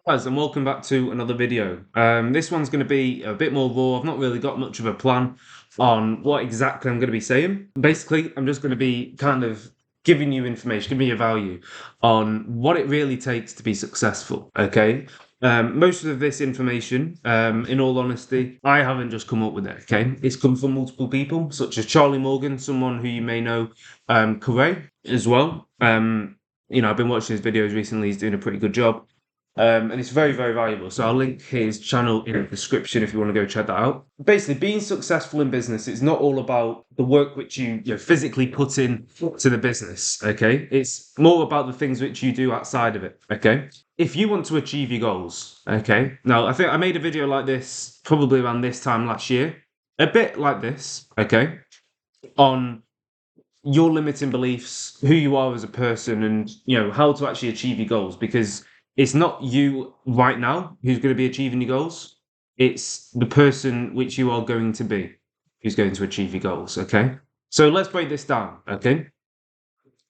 Guys, and welcome back to another video. This one's going to be a bit more raw. I've not really got much of a plan on what exactly I'm going to be saying. Basically, I'm just going to be kind of giving you information, giving you value on what it really takes to be successful. Okay. Most of this information, in all honesty, I haven't just come up with it. Okay, it's come from multiple people, such as Charlie Morgan, someone who you may know, Corey as well. I've been watching his videos recently. He's doing a pretty good job. And it's very, very valuable. So I'll link his channel in the description if you want to go check that out. Basically, being successful in business is not all about the work which you physically put in to the business, okay? It's more about the things which you do outside of it, okay? If you want to achieve your goals, okay? Now, I think I made a video like this probably around this time last year, a bit like this, okay? On your limiting beliefs, who you are as a person, and how to actually achieve your goals. Because it's not you right now who's going to be achieving your goals. It's the person which you are going to be who's going to achieve your goals. Okay. So let's break this down. Okay.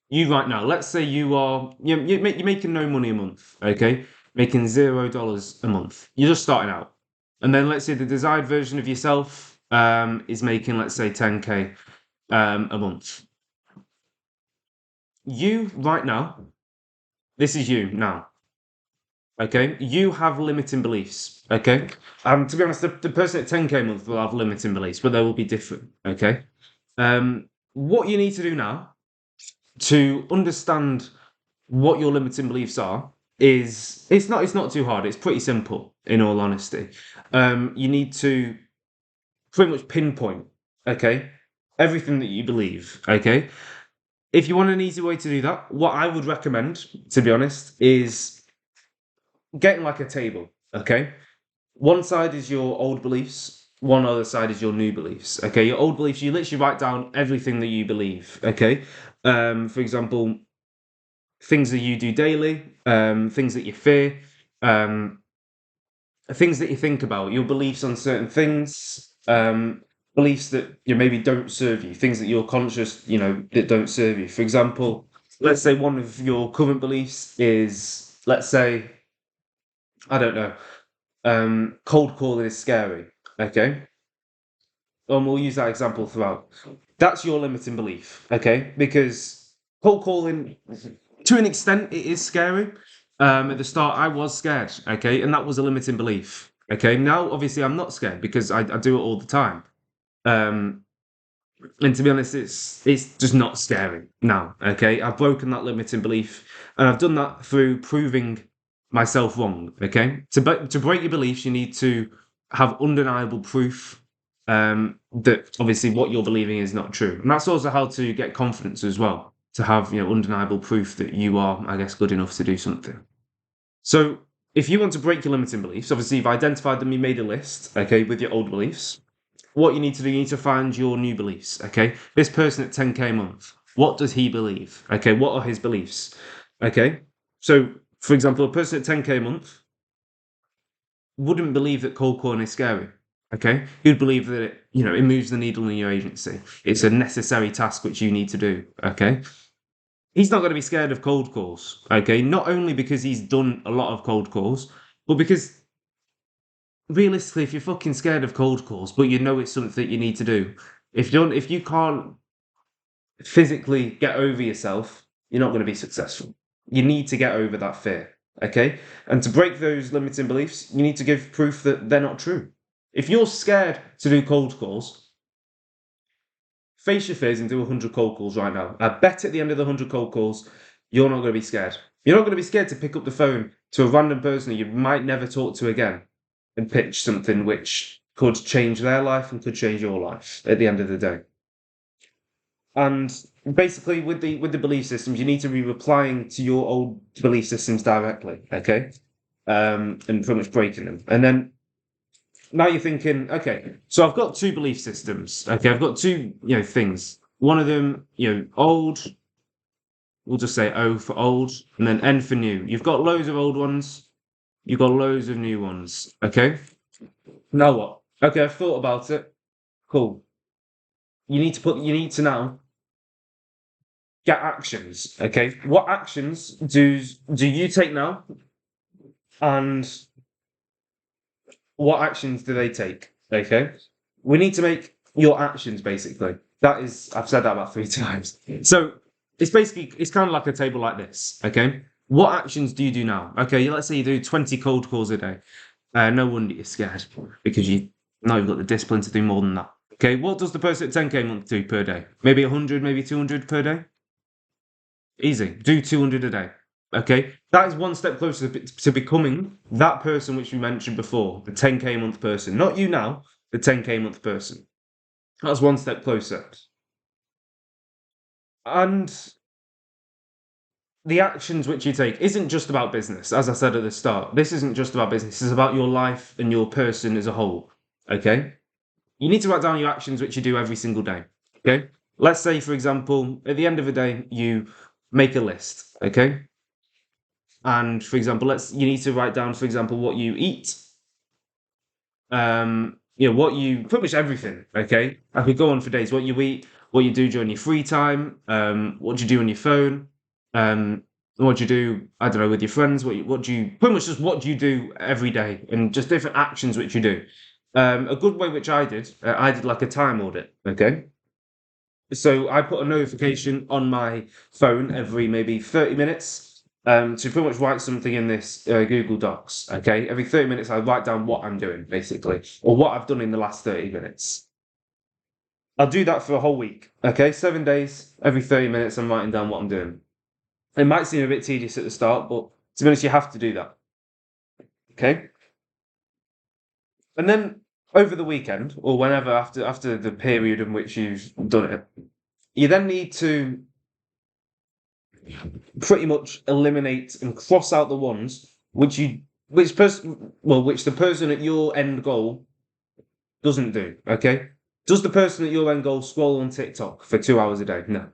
You right now, let's say you're making no money a month. Okay. Making $0 a month. You're just starting out. And then let's say the desired version of yourself is making, let's say, 10K a month. You right now, this is you now. Okay, you have limiting beliefs. Okay, to be honest, the person at 10K a month will have limiting beliefs, but they will be different. Okay, what you need to do now to understand what your limiting beliefs are is it's not too hard. It's pretty simple, in all honesty. You need to pretty much pinpoint, okay, everything that you believe. Okay, if you want an easy way to do that, what I would recommend, to be honest, is getting like a table, okay? One side is your old beliefs, one other side is your new beliefs, okay? Your old beliefs, you literally write down everything that you believe, okay? For example, things that you do daily, things that you fear, um, things that you think about, your beliefs on certain things, beliefs that maybe don't serve you, things that you're conscious, that don't serve you. For example, let's say one of your current beliefs is, let's say, I don't know, cold calling is scary. Okay. We'll use that example throughout. That's your limiting belief. Okay. Because cold calling, to an extent, it is scary. At the start, I was scared. Okay. And that was a limiting belief. Okay. Now, obviously, I'm not scared because I do it all the time. Um, and to be honest, it's just not scary now. Okay. I've broken that limiting belief, and I've done that through proving myself wrong. Okay. To break your beliefs, you need to have undeniable proof that obviously what you're believing is not true. And that's also how to get confidence as well. To have undeniable proof that you are, I guess, good enough to do something. So if you want to break your limiting beliefs, obviously you've identified them, you made a list, okay, with your old beliefs. What you need to do, you need to find your new beliefs, okay? This person at 10K a month, what does he believe? Okay, what are his beliefs? Okay, so for example, a person at 10K a month wouldn't believe that cold calling is scary. Okay, you'd believe that it moves the needle in your agency. It's a necessary task which you need to do. Okay, he's not going to be scared of cold calls. Okay, not only because he's done a lot of cold calls, but because realistically, if you're fucking scared of cold calls, but you know it's something that you need to do, if you can't physically get over yourself, you're not going to be successful. You need to get over that fear. Okay, and to break those limiting beliefs, you need to give proof that they're not true. If you're scared to do cold calls, face your fears and do 100 cold calls right now. I bet at the end of the 100 cold calls, you're not going to be scared. You're not going to be scared to pick up the phone to a random person you might never talk to again and pitch something which could change their life and could change your life at the end of the day. And basically, with the belief systems, you need to be replying to your old belief systems directly, okay? And pretty much breaking them. And then now you're thinking, okay, so I've got two belief systems. Okay, I've got two, things. One of them, old. We'll just say O for old, and then N for new. You've got loads of old ones. You've got loads of new ones. Okay. Now what? Okay, I've thought about it. Cool. You need to now get actions. Okay. What actions do you take now And what actions do they take? Okay. We need to make your actions basically. That is, I've said that about 3 times. So it's kind of like a table like this. Okay. What actions do you do now? Okay. Let's say you do 20 cold calls a day. No wonder you're scared because you now you've got the discipline to do more than that. Okay. What does the person at 10K a month do per day? Maybe 100, maybe 200 per day? Easy. Do 200 a day. Okay. That is one step closer to becoming that person which we mentioned before, the 10K a month person. Not you now, the 10K a month person. That's one step closer. And the actions which you take isn't just about business, as I said at the start. This isn't just about business, it's about your life and your person as a whole. Okay? You need to write down your actions which you do every single day. Okay? Let's say, for example, at the end of the day, you make a list. Okay? And for example, you need to write down, for example, what you eat. What you pretty much everything. Okay? I could go on for days. What you eat, what you do during your free time, what you do on your phone, what you do, I don't know, with your friends, what do you pretty much just what do you do every day, and just different actions which you do. A good way which I did like a time audit. Okay, so I put a notification on my phone every maybe 30 minutes to pretty much write something in this Google Docs. Okay, every 30 minutes I write down what I'm doing basically, or what I've done in the last 30 minutes. I'll do that for a whole week. Okay, 7 days, every 30 minutes I'm writing down what I'm doing. It might seem a bit tedious at the start, but to be honest, you have to do that. Okay? And then over the weekend, or whenever after the period in which you've done it, you then need to pretty much eliminate and cross out the ones which which the person at your end goal doesn't do. Okay? Does the person at your end goal scroll on TikTok for 2 hours a day? No.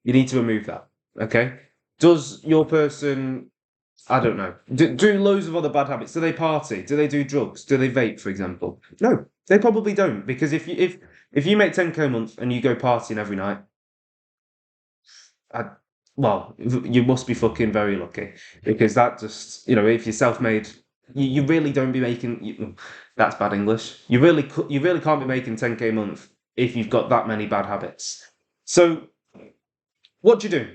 You need to remove that. Okay? Does your person, I don't know, do loads of other bad habits? Do they party? Do they do drugs? Do they vape, for example? No, they probably don't. Because if you make 10K a month and you go partying every night, well, you must be fucking very lucky. Because that just, if you're self-made, you really don't be making. That's bad English. You really can't be making 10K a month if you've got that many bad habits. So, what do you do?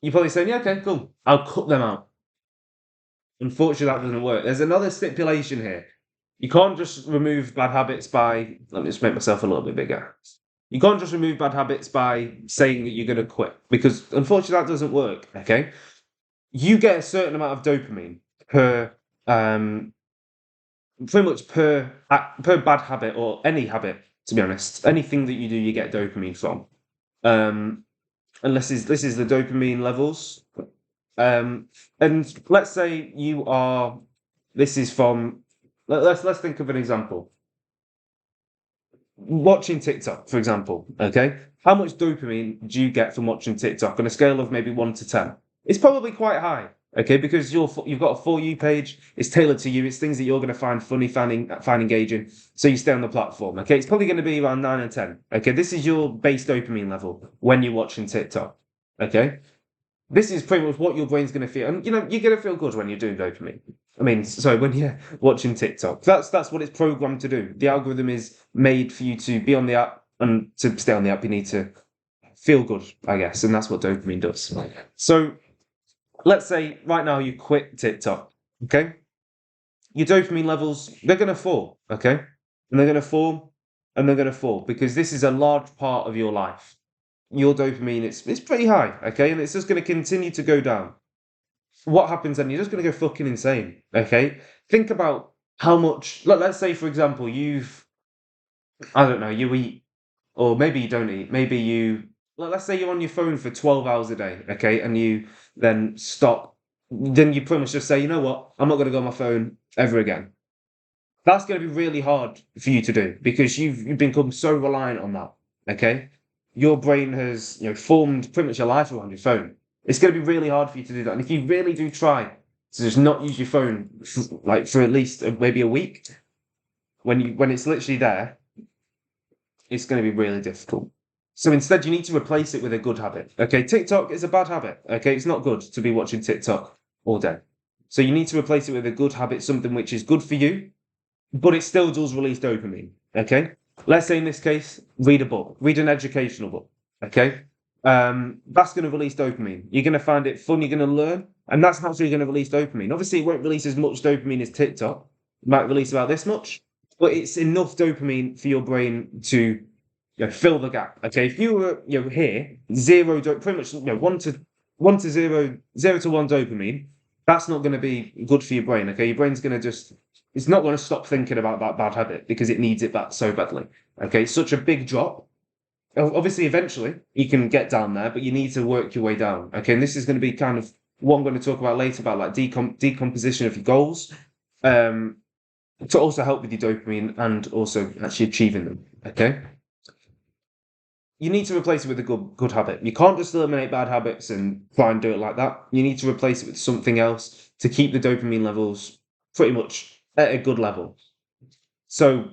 You're probably saying, yeah, okay, cool. I'll cut them out. Unfortunately, that doesn't work. There's another stipulation here. You can't just remove bad habits by. Let me just make myself a little bit bigger. You can't just remove bad habits by saying that you're going to quit, because unfortunately that doesn't work. Okay, you get a certain amount of dopamine per, pretty much per bad habit or any habit. To be honest, anything that you do, you get dopamine from. Unless this is the dopamine levels. And let's say you are. This is from. Let's think of an example. Watching TikTok, for example. Okay, how much dopamine do you get from watching TikTok on a scale of maybe 1 to 10? It's probably quite high. Okay, because you've got a For You page. It's tailored to you. It's things that you're going to find funny, find engaging. So you stay on the platform. Okay, it's probably going to be around 9 or 10. Okay, this is your base dopamine level when you're watching TikTok. Okay, this is pretty much what your brain's going to feel, and you're going to feel good when you're doing dopamine. I mean, sorry, when you're watching TikTok, that's what it's programmed to do. The algorithm is made for you to be on the app, and to stay on the app, you need to feel good, I guess, and that's what dopamine does. So, let's say right now you quit TikTok, okay? Your dopamine levels, they're going to fall, okay? And they're going to fall, and they're going to fall, because this is a large part of your life. Your dopamine, it's pretty high, okay? And it's just going to continue to go down. What happens then? You're just going to go fucking insane, okay? Think about how much, let's say, for example, I don't know, you eat, or maybe you don't eat, let's say you're on your phone for 12 hours a day, okay? And you then stop, then you pretty much just say, you know what? I'm not going to go on my phone ever again. That's going to be really hard for you to do, because you've become so reliant on that, okay? Your brain has, formed pretty much your life around your phone. It's going to be really hard for you to do that. And if you really do try to just not use your phone for at least maybe a week, when it's literally there, it's going to be really difficult. So instead, you need to replace it with a good habit. Okay, TikTok is a bad habit. Okay, it's not good to be watching TikTok all day. So you need to replace it with a good habit, something which is good for you, but it still does release dopamine. Okay. Let's say in this case, read a book, read an educational book. Okay. That's going to release dopamine. You're going to find it fun. You're going to learn, and that's naturally going to release dopamine. Obviously, it won't release as much dopamine as TikTok. It might release about this much, but it's enough dopamine for your brain to fill the gap. Okay, if you were here zero, pretty much one to zero, 0 to 1 dopamine, that's not going to be good for your brain. Okay, your brain's going to it's not going to stop thinking about that bad habit because it needs it back so badly. Okay, it's such a big drop. Obviously, eventually you can get down there, but you need to work your way down. Okay, and this is going to be kind of what I'm going to talk about later about like decomposition of your goals, to also help with your dopamine and also actually achieving them. Okay, you need to replace it with a good habit. You can't just eliminate bad habits and try and do it like that. You need to replace it with something else to keep the dopamine levels pretty much at a good level. So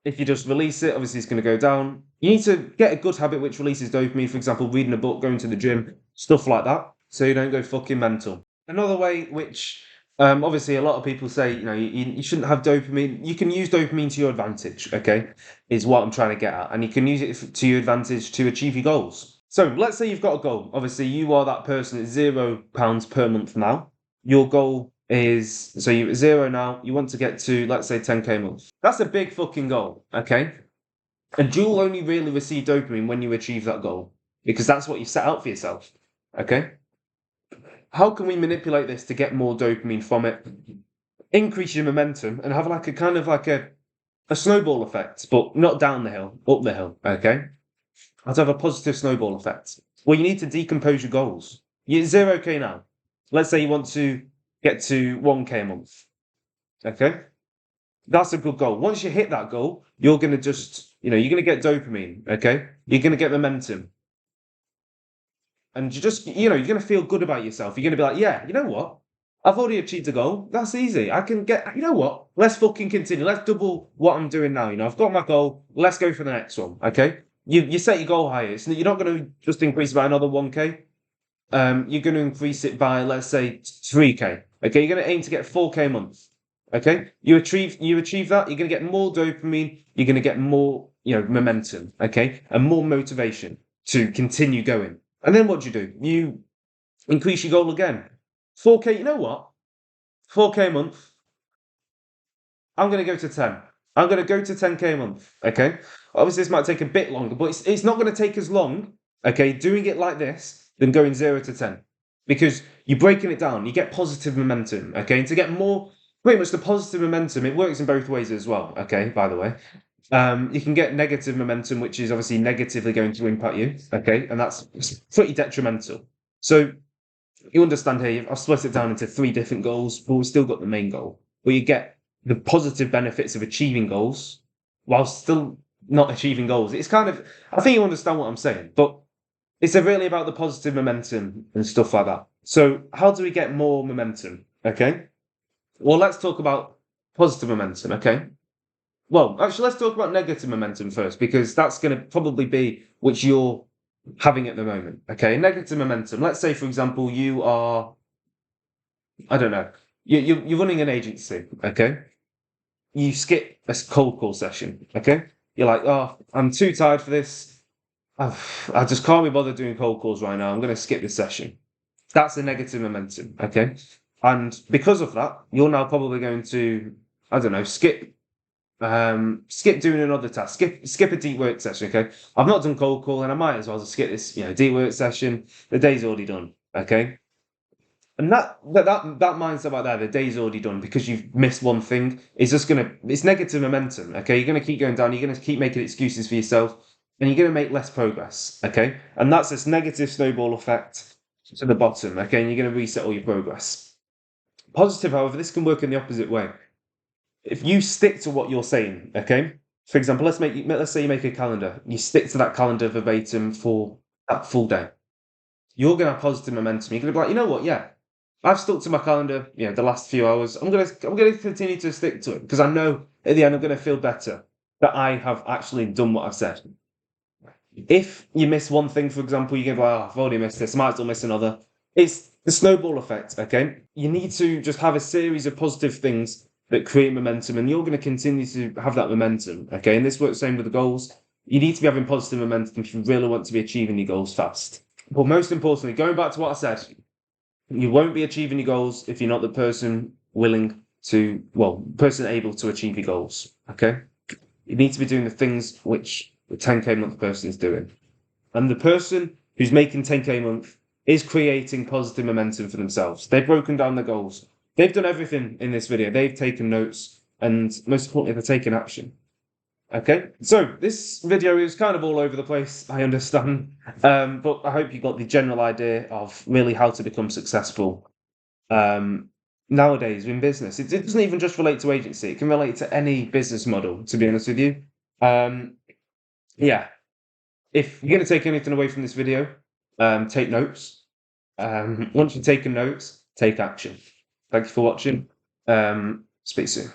if you just release it, obviously it's going to go down. You need to get a good habit which releases dopamine, for example, reading a book, going to the gym, stuff like that, so you don't go fucking mental. Another way which obviously a lot of people say, you shouldn't have dopamine. You can use dopamine to your advantage, okay, is what I'm trying to get at. And you can use it to your advantage to achieve your goals. So let's say you've got a goal. Obviously, you are that person at £0 per month now. Your goal is, so you're at 0 now, you want to get to, let's say, 10k a month. That's a big fucking goal, okay? And you'll only really receive dopamine when you achieve that goal, because that's what you set out for yourself, okay? How can we manipulate this to get more dopamine from it? Increase your momentum and have like a kind of like a snowball effect, but not down the hill, up the hill, okay? I'd have a positive snowball effect. Well, you need to decompose your goals. You're 0k now. Let's say you want to get to 1k a month. Okay? That's a good goal. Once you hit that goal, you're going to just, you're going to get dopamine. Okay? You're going to get momentum. And you're going to feel good about yourself. You're going to be like, yeah, you know what? I've already achieved a goal. That's easy. I can get, you know what? Let's fucking continue. Let's double what I'm doing now. I've got my goal. Let's go for the next one. Okay? You set your goal higher. So you're not going to just increase by another 1k. You're going to increase it by, let's say, 3k. Okay, you're going to aim to get 4k a month. Okay, you achieve that, you're going to get more dopamine. You're going to get more, momentum. Okay, and more motivation to continue going. And then what do? You increase your goal again. 4k. You know what? 4k a month. I'm going to go to 10. I'm going to go to 10k a month. Okay. Obviously, this might take a bit longer, but it's not going to take as long. Okay, doing it like this than going 0 to 10, because you're breaking it down. You get positive momentum. Okay, and to get more, pretty much the positive momentum, it works in both ways as well. Okay, by the way, you can get negative momentum, which is obviously negatively going to impact you. Okay, and that's pretty detrimental. So you understand here, I've split it down into 3 different goals, but we've still got the main goal, where you get the positive benefits of achieving goals while still not achieving goals. It's kind of, I think you understand what I'm saying, but it's really about the positive momentum and stuff like that. So how do we get more momentum? Okay. Well, let's talk about positive momentum. Okay. Well, actually, let's talk about negative momentum first, because that's going to probably be which you're having at the moment. Okay. Negative momentum. Let's say, for example, you are, I don't know, you're running an agency. Okay. You skip a cold call session. Okay. You're like, oh, I'm too tired for this. I just can't be bothered doing cold calls right now. I'm going to skip this session. That's a negative momentum, okay? And because of that, you're now probably going to, I don't know, skip doing another task, skip a deep work session, okay? I've not done cold call, and I might as well just skip this, deep work session. The day's already done, okay? And that mindset right there, the day's already done because you've missed one thing, is just it's negative momentum, okay? You're gonna keep going down, you're gonna keep making excuses for yourself, and you're gonna make less progress, okay? And that's this negative snowball effect to the bottom, okay? And you're gonna reset all your progress. Positive, however, this can work in the opposite way. If you stick to what you're saying, okay? For example, let's say you make a calendar, you stick to that calendar verbatim for that full day. You're gonna have positive momentum. You're gonna be like, you know what, yeah. I've stuck to my calendar, the last few hours. I'm gonna continue to stick to it because I know at the end I'm gonna feel better that I have actually done what I've said. If you miss one thing, for example, you're gonna be like, oh, I've already missed this. I might still miss another. It's The snowball effect, okay? You need to just have a series of positive things that create momentum, and you're going to continue to have that momentum, okay? And this works the same with the goals. You need to be having positive momentum if you really want to be achieving your goals fast. But most importantly, going back to what I said, you won't be achieving your goals if you're not the person person able to achieve your goals, okay? You need to be doing the things which the 10K month person is doing. And the person who's making 10K a month is creating positive momentum for themselves. They've broken down their goals. They've done everything in this video. They've taken notes, and most importantly, they're taking action. Okay, so this video is kind of all over the place, I understand, but I hope you got the general idea of really how to become successful nowadays in business. It doesn't even just relate to agency, it can relate to any business model, to be honest with you. Yeah, if you're going to take anything away from this video, take notes. Once you've taken notes, take action. Thank you for watching. Speak soon.